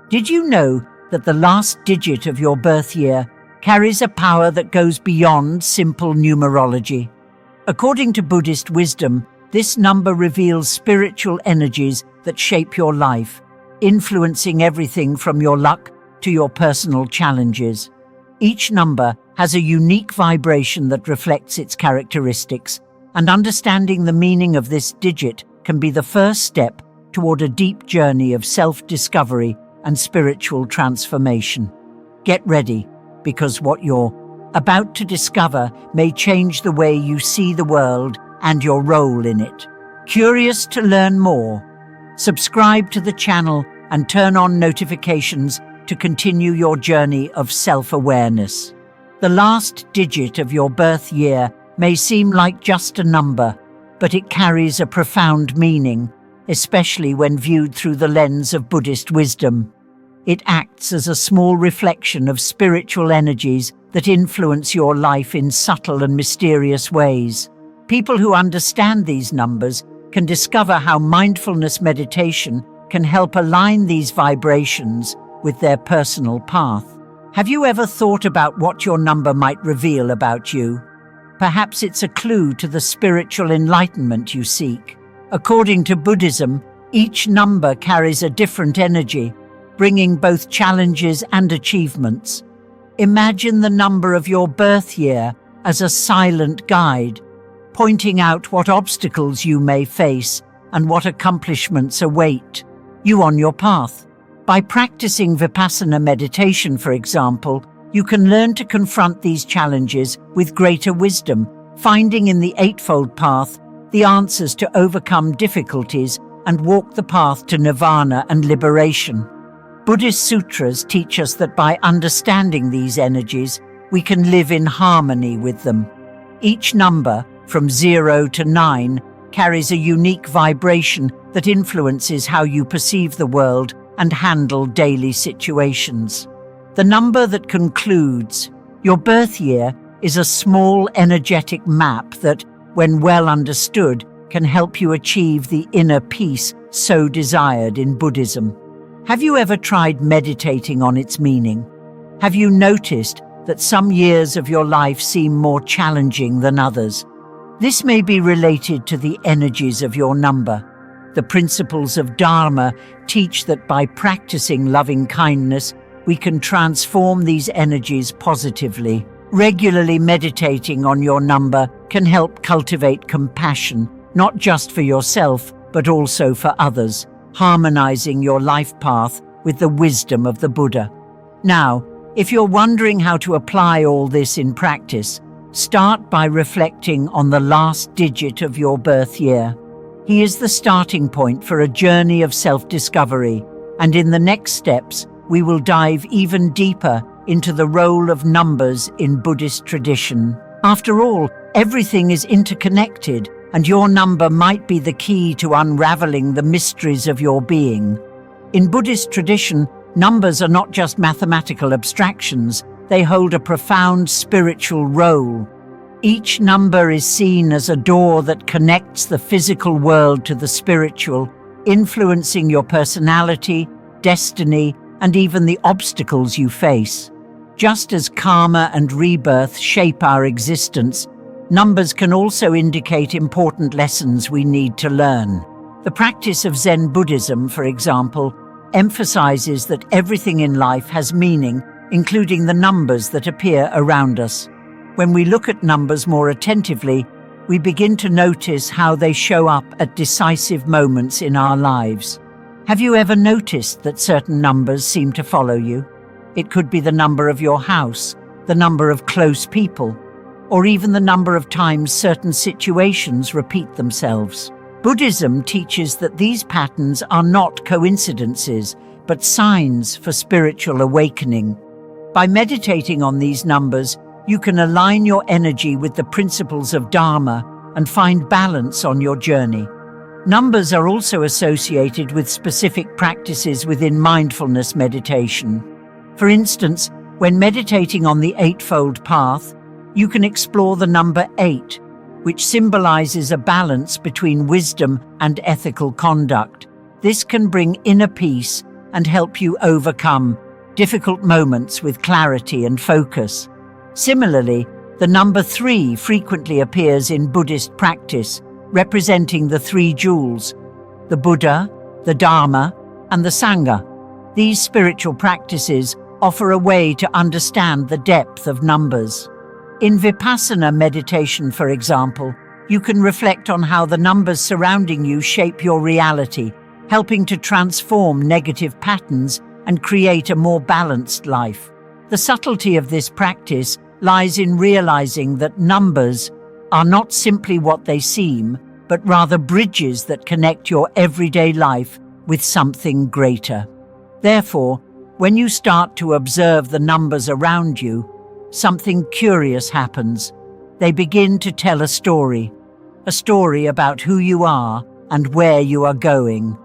Did you know that the last digit of your birth year carries a power that goes beyond simple numerology? According to Buddhist wisdom, this number reveals spiritual energies that shape your life, influencing everything from your luck to your personal challenges. Each number has a unique vibration that reflects its characteristics, and understanding the meaning of this digit can be the first step toward a deep journey of self-discovery and spiritual transformation. Get ready, because what you're about to discover may change the way you see the world and your role in it. Curious to learn more? Subscribe to the channel and turn on notifications to continue your journey of self-awareness. The last digit of your birth year may seem like just a number, but it carries a profound meaning, especially when viewed through the lens of Buddhist wisdom. It acts as a small reflection of spiritual energies that influence your life in subtle and mysterious ways. People who understand these numbers can discover how mindfulness meditation can help align these vibrations with their personal path. Have you ever thought about what your number might reveal about you? Perhaps it's a clue to the spiritual enlightenment you seek. According to Buddhism, each number carries a different energy, bringing both challenges and achievements. Imagine the number of your birth year as a silent guide, pointing out what obstacles you may face and what accomplishments await you on your path. By practicing Vipassana meditation, for example, you can learn to confront these challenges with greater wisdom, finding in the Eightfold Path the answers to overcome difficulties and walk the path to nirvana and liberation. Buddhist sutras teach us that by understanding these energies, we can live in harmony with them. Each number, from 0 to 9, carries a unique vibration that influences how you perceive the world and handle daily situations. The number that concludes your birth year is a small energetic map that, when well understood, can help you achieve the inner peace so desired in Buddhism. Have you ever tried meditating on its meaning? Have you noticed that some years of your life seem more challenging than others? This may be related to the energies of your number. The principles of Dharma teach that by practicing loving kindness, we can transform these energies positively. Regularly meditating on your number can help cultivate compassion, not just for yourself, but also for others, harmonizing your life path with the wisdom of the Buddha. Now, if you're wondering how to apply all this in practice, start by reflecting on the last digit of your birth year. He is the starting point for a journey of self-discovery, and in the next steps, we will dive even deeper into the role of numbers in Buddhist tradition. After all, everything is interconnected, and your number might be the key to unraveling the mysteries of your being. In Buddhist tradition, numbers are not just mathematical abstractions, they hold a profound spiritual role. Each number is seen as a door that connects the physical world to the spiritual, influencing your personality, destiny, and even the obstacles you face. Just as karma and rebirth shape our existence, numbers can also indicate important lessons we need to learn. The practice of Zen Buddhism, for example, emphasizes that everything in life has meaning, including the numbers that appear around us. When we look at numbers more attentively, we begin to notice how they show up at decisive moments in our lives. Have you ever noticed that certain numbers seem to follow you? It could be the number of your house, the number of close people, or even the number of times certain situations repeat themselves. Buddhism teaches that these patterns are not coincidences, but signs for spiritual awakening. By meditating on these numbers, you can align your energy with the principles of Dharma and find balance on your journey. Numbers are also associated with specific practices within mindfulness meditation. For instance, when meditating on the Eightfold Path, you can explore the number 8, which symbolizes a balance between wisdom and ethical conduct. This can bring inner peace and help you overcome difficult moments with clarity and focus. Similarly, the number 3 frequently appears in Buddhist practice, representing the 3 jewels: the Buddha, the Dharma, and the Sangha. These spiritual practices offer a way to understand the depth of numbers. In Vipassana meditation, for example, you can reflect on how the numbers surrounding you shape your reality, helping to transform negative patterns and create a more balanced life. The subtlety of this practice lies in realizing that numbers are not simply what they seem, but rather bridges that connect your everyday life with something greater. Therefore, when you start to observe the numbers around you, something curious happens. They begin to tell a story about who you are and where you are going.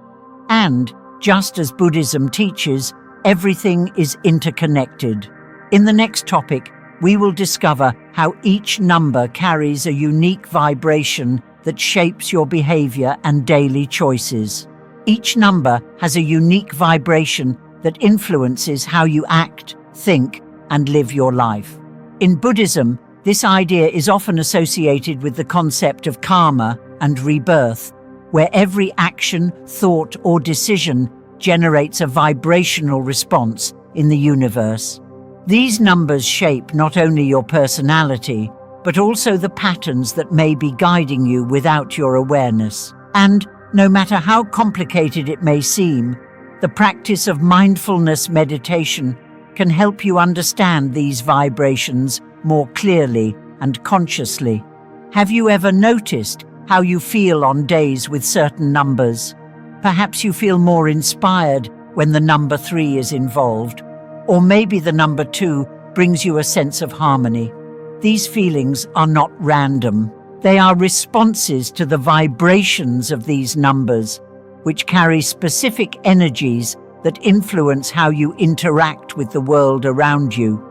And, just as Buddhism teaches, everything is interconnected. In the next topic, we will discover how each number carries a unique vibration that shapes your behavior and daily choices. Each number has a unique vibration that influences how you act, think, and live your life. In Buddhism, this idea is often associated with the concept of karma and rebirth, where every action, thought, or decision generates a vibrational response in the universe. These numbers shape not only your personality, but also the patterns that may be guiding you without your awareness. And no matter how complicated it may seem, the practice of mindfulness meditation can help you understand these vibrations more clearly and consciously. Have you ever noticed how you feel on days with certain numbers? Perhaps you feel more inspired when the number 3 is involved, or maybe the number 2 brings you a sense of harmony. These feelings are not random. They are responses to the vibrations of these numbers, which carry specific energies that influence how you interact with the world around you.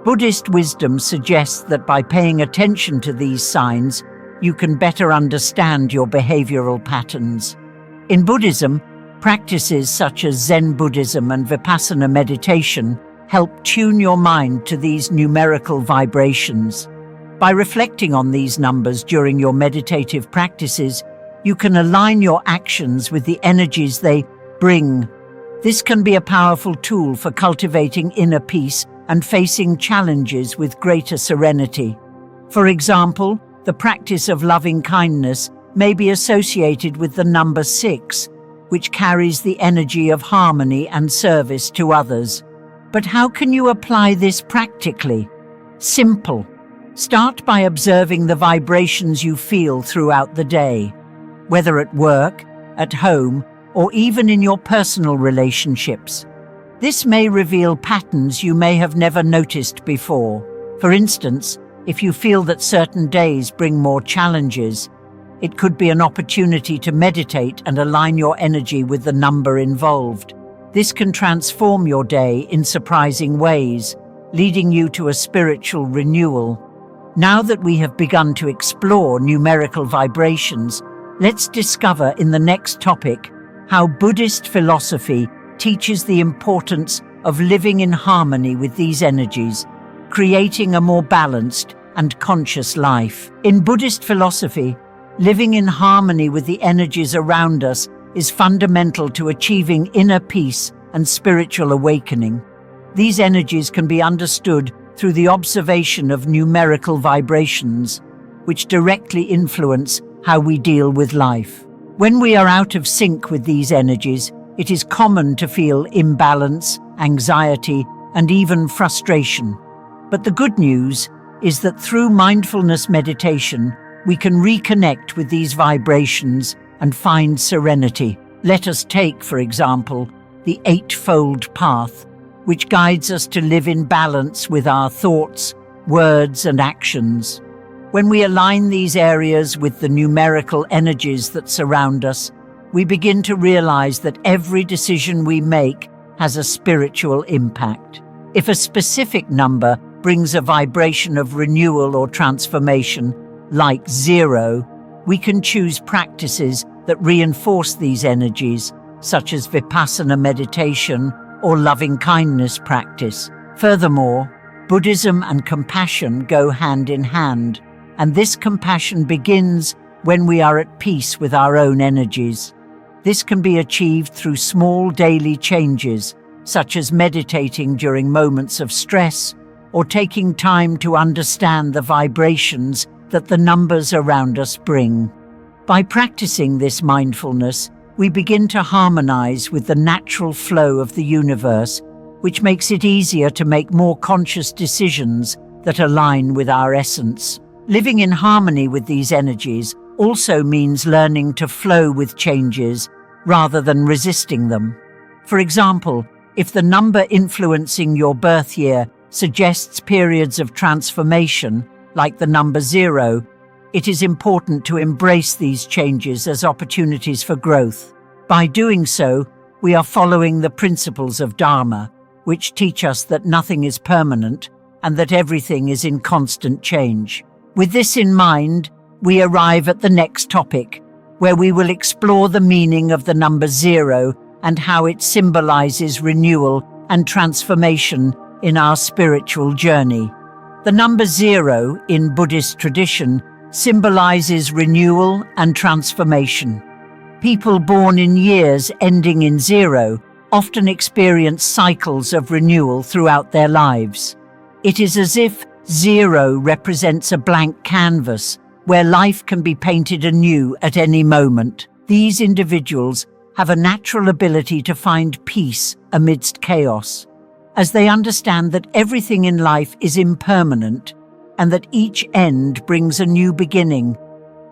Buddhist wisdom suggests that by paying attention to these signs, you can better understand your behavioral patterns. In Buddhism, practices such as Zen Buddhism and Vipassana meditation help tune your mind to these numerical vibrations. By reflecting on these numbers during your meditative practices, you can align your actions with the energies they bring. This can be a powerful tool for cultivating inner peace and facing challenges with greater serenity. For example, the practice of loving kindness may be associated with the number 6, which carries the energy of harmony and service to others. But how can you apply this practically? Simple. Start by observing the vibrations you feel throughout the day, whether at work, at home, or even in your personal relationships. This may reveal patterns you may have never noticed before. For instance, if you feel that certain days bring more challenges, it could be an opportunity to meditate and align your energy with the number involved. This can transform your day in surprising ways, leading you to a spiritual renewal. Now that we have begun to explore numerical vibrations, let's discover in the next topic how Buddhist philosophy teaches the importance of living in harmony with these energies, creating a more balanced and conscious life. In Buddhist philosophy, living in harmony with the energies around us is fundamental to achieving inner peace and spiritual awakening. These energies can be understood through the observation of numerical vibrations, which directly influence how we deal with life. When we are out of sync with these energies, it is common to feel imbalance, anxiety, and even frustration. But the good news is that through mindfulness meditation, we can reconnect with these vibrations and find serenity. Let us take, for example, the Eightfold Path, which guides us to live in balance with our thoughts, words, and actions. When we align these areas with the numerical energies that surround us, we begin to realize that every decision we make has a spiritual impact. If a specific number brings a vibration of renewal or transformation, like 0, we can choose practices that reinforce these energies, such as Vipassana meditation or loving-kindness practice. Furthermore, Buddhism and compassion go hand in hand, and this compassion begins when we are at peace with our own energies. This can be achieved through small daily changes, such as meditating during moments of stress or taking time to understand the vibrations that the numbers around us bring. By practicing this mindfulness, we begin to harmonize with the natural flow of the universe, which makes it easier to make more conscious decisions that align with our essence. Living in harmony with these energies also means learning to flow with changes rather than resisting them. For example, if the number influencing your birth year suggests periods of transformation, like the number 0, it is important to embrace these changes as opportunities for growth. By doing so, we are following the principles of Dharma, which teach us that nothing is permanent and that everything is in constant change. With this in mind, we arrive at the next topic, where we will explore the meaning of the number 0 and how it symbolizes renewal and transformation in our spiritual journey. The number 0 in Buddhist tradition symbolizes renewal and transformation. People born in years ending in 0 often experience cycles of renewal throughout their lives. It is as if 0 represents a blank canvas where life can be painted anew at any moment. These individuals have a natural ability to find peace amidst chaos, as they understand that everything in life is impermanent and that each end brings a new beginning.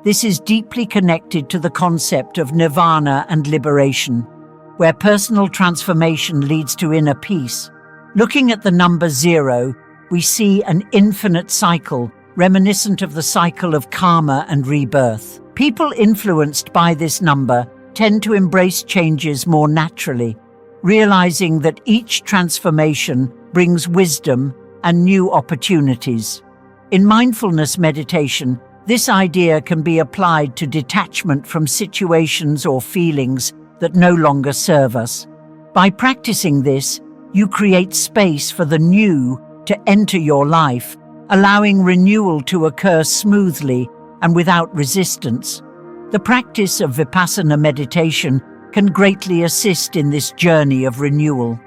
This is deeply connected to the concept of nirvana and liberation, where personal transformation leads to inner peace. Looking at the number 0, we see an infinite cycle reminiscent of the cycle of karma and rebirth. People influenced by this number tend to embrace changes more naturally, realizing that each transformation brings wisdom and new opportunities. In mindfulness meditation, this idea can be applied to detachment from situations or feelings that no longer serve us. By practicing this, you create space for the new to enter your life, allowing renewal to occur smoothly and without resistance. The practice of Vipassana meditation can greatly assist in this journey of renewal.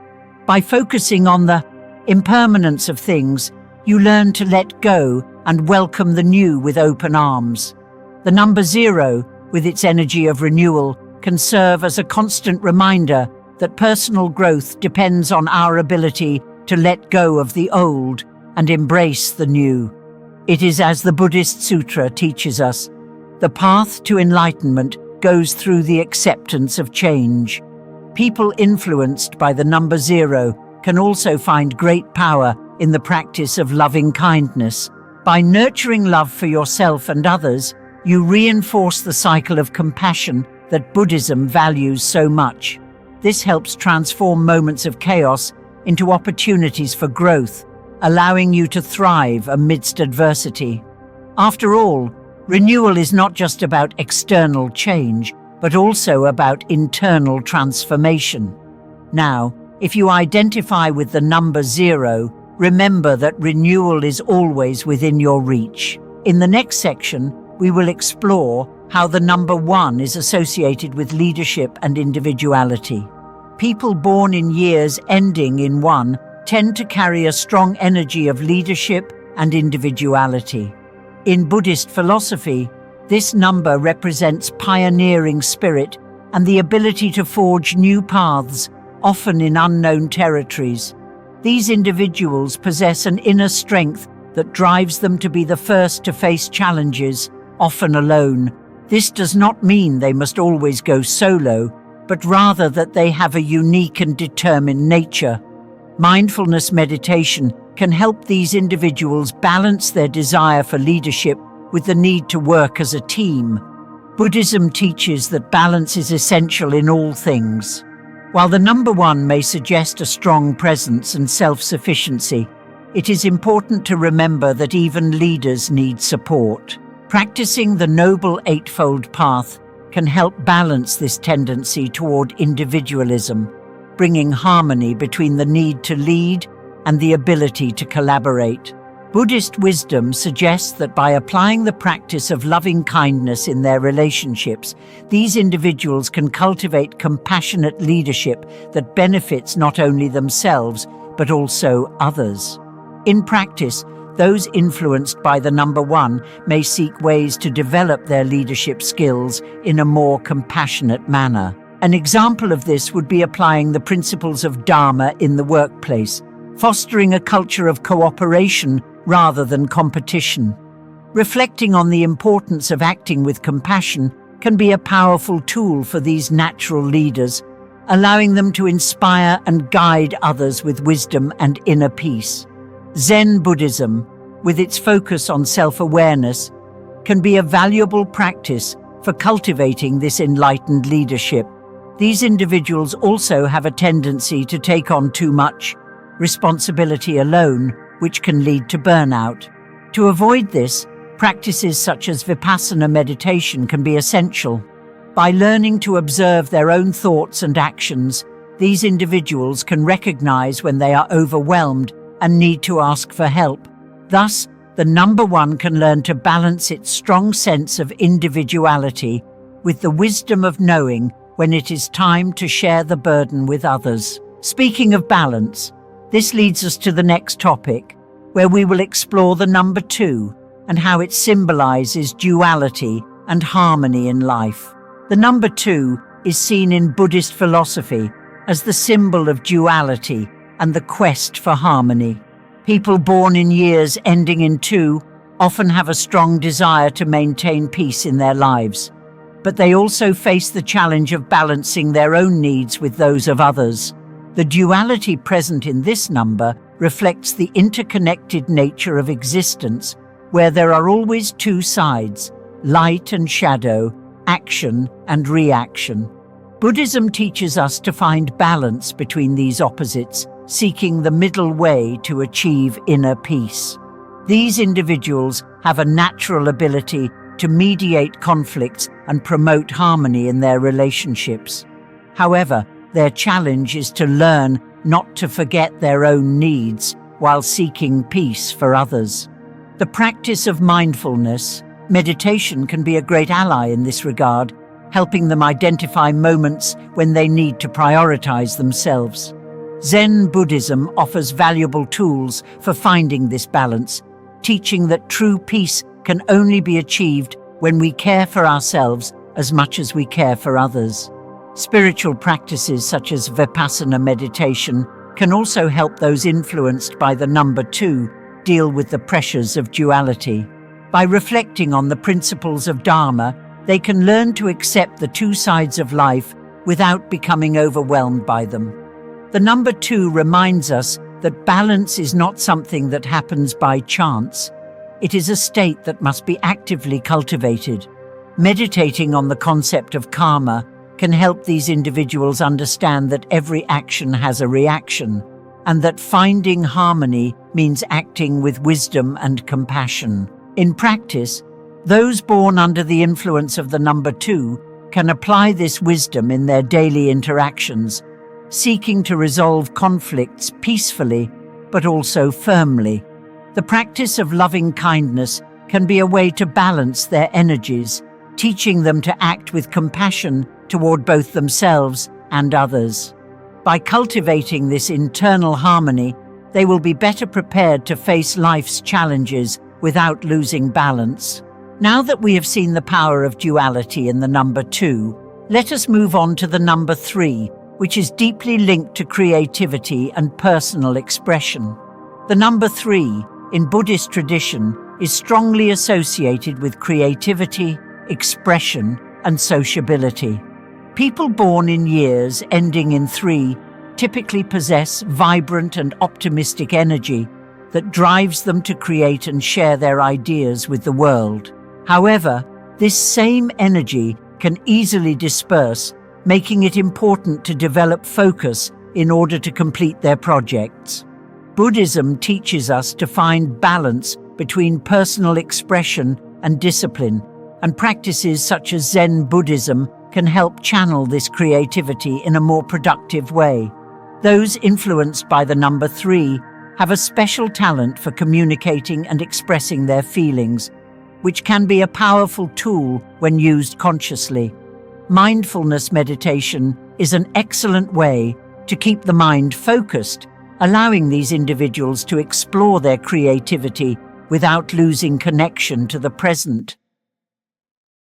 By focusing on the impermanence of things, you learn to let go and welcome the new with open arms. The number 0, with its energy of renewal, can serve as a constant reminder that personal growth depends on our ability to let go of the old and embrace the new. It is as the Buddhist Sutra teaches us, the path to enlightenment goes through the acceptance of change. People influenced by the number 0 can also find great power in the practice of loving kindness. By nurturing love for yourself and others, you reinforce the cycle of compassion that Buddhism values so much. This helps transform moments of chaos into opportunities for growth, allowing you to thrive amidst adversity. After all, renewal is not just about external change, but also about internal transformation. Now, if you identify with the number 0, remember that renewal is always within your reach. In the next section, we will explore how the number 1 is associated with leadership and individuality. People born in years ending in 1 tend to carry a strong energy of leadership and individuality. In Buddhist philosophy, this number represents pioneering spirit and the ability to forge new paths, often in unknown territories. These individuals possess an inner strength that drives them to be the first to face challenges, often alone. This does not mean they must always go solo, but rather that they have a unique and determined nature. Mindfulness meditation can help these individuals balance their desire for leadership with the need to work as a team. Buddhism teaches that balance is essential in all things. While the number 1 may suggest a strong presence and self-sufficiency, it is important to remember that even leaders need support. Practicing the Noble Eightfold Path can help balance this tendency toward individualism, bringing harmony between the need to lead and the ability to collaborate. Buddhist wisdom suggests that by applying the practice of loving kindness in their relationships, these individuals can cultivate compassionate leadership that benefits not only themselves, but also others. In practice, those influenced by the number 1 may seek ways to develop their leadership skills in a more compassionate manner. An example of this would be applying the principles of Dharma in the workplace, fostering a culture of cooperation rather than competition. Reflecting on the importance of acting with compassion can be a powerful tool for these natural leaders, allowing them to inspire and guide others with wisdom and inner peace. Zen Buddhism, with its focus on self-awareness, can be a valuable practice for cultivating this enlightened leadership. These individuals also have a tendency to take on too much responsibility alone, which can lead to burnout. To avoid this, practices such as Vipassana meditation can be essential. By learning to observe their own thoughts and actions, these individuals can recognize when they are overwhelmed and need to ask for help. Thus, the number 1 can learn to balance its strong sense of individuality with the wisdom of knowing when it is time to share the burden with others. Speaking of balance, this leads us to the next topic, where we will explore the number 2 and how it symbolizes duality and harmony in life. The number 2 is seen in Buddhist philosophy as the symbol of duality and the quest for harmony. People born in years ending in 2 often have a strong desire to maintain peace in their lives, but they also face the challenge of balancing their own needs with those of others. The duality present in this number reflects the interconnected nature of existence, where there are always 2 sides, light and shadow, action and reaction. Buddhism teaches us to find balance between these opposites, seeking the middle way to achieve inner peace. These individuals have a natural ability to mediate conflicts and promote harmony in their relationships. However, their challenge is to learn not to forget their own needs while seeking peace for others. The practice of mindfulness, meditation, can be a great ally in this regard, helping them identify moments when they need to prioritize themselves. Zen Buddhism offers valuable tools for finding this balance, teaching that true peace can only be achieved when we care for ourselves as much as we care for others. Spiritual practices such as Vipassana meditation can also help those influenced by the number 2 deal with the pressures of duality. By reflecting on the principles of Dharma, they can learn to accept the 2 sides of life without becoming overwhelmed by them. The number 2 reminds us that balance is not something that happens by chance. It is a state that must be actively cultivated. Meditating on the concept of karma can help these individuals understand that every action has a reaction, and that finding harmony means acting with wisdom and compassion. In practice, those born under the influence of the number 2 can apply this wisdom in their daily interactions, seeking to resolve conflicts peacefully but also firmly. The practice of loving kindness can be a way to balance their energies, teaching them to act with compassion toward both themselves and others. By cultivating this internal harmony, they will be better prepared to face life's challenges without losing balance. Now that we have seen the power of duality in the number 2, let us move on to the number 3, which is deeply linked to creativity and personal expression. The number 3, in Buddhist tradition, is strongly associated with creativity, expression, and sociability. People born in years ending in 3 typically possess vibrant and optimistic energy that drives them to create and share their ideas with the world. However, this same energy can easily disperse, making it important to develop focus in order to complete their projects. Buddhism teaches us to find balance between personal expression and discipline, and practices such as Zen Buddhism can help channel this creativity in a more productive way. Those influenced by the number 3 have a special talent for communicating and expressing their feelings, which can be a powerful tool when used consciously. Mindfulness meditation is an excellent way to keep the mind focused, allowing these individuals to explore their creativity without losing connection to the present.